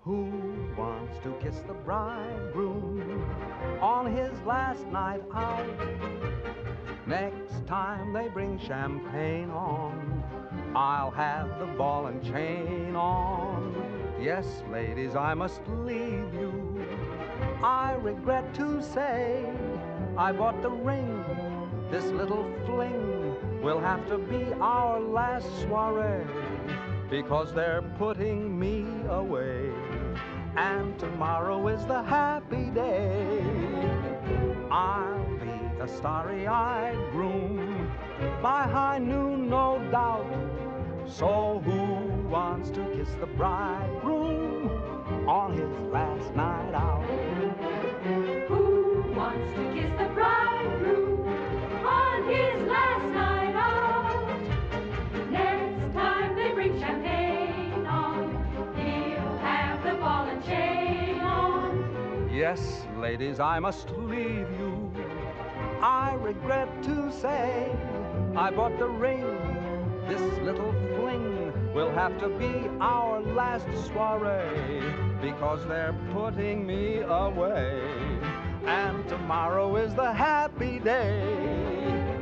Who wants to kiss the bridegroom on his last night out? Next time they bring champagne on, I'll have the ball and chain on. Yes, ladies, I must leave you. I regret to say I bought the ring. This little fling will have to be our last soiree, because they're putting me away, and tomorrow is the happy day. I'll be a starry-eyed groom by high noon, no doubt. So who wants to kiss the bridegroom on his last night out? Who wants to kiss the bridegroom on his last night out? Next time they bring champagne on, he'll have the ball and chain on. Yes, ladies, I must leave you. I regret to say I bought the ring. This little fling will have to be our last soiree, because they're putting me away, and tomorrow is the happy day.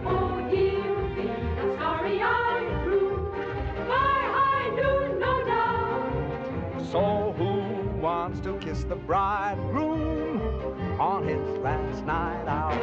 Oh, he'll be a starry-eyed groom by high noon, no doubt. So who wants to kiss the bridegroom on his last night out?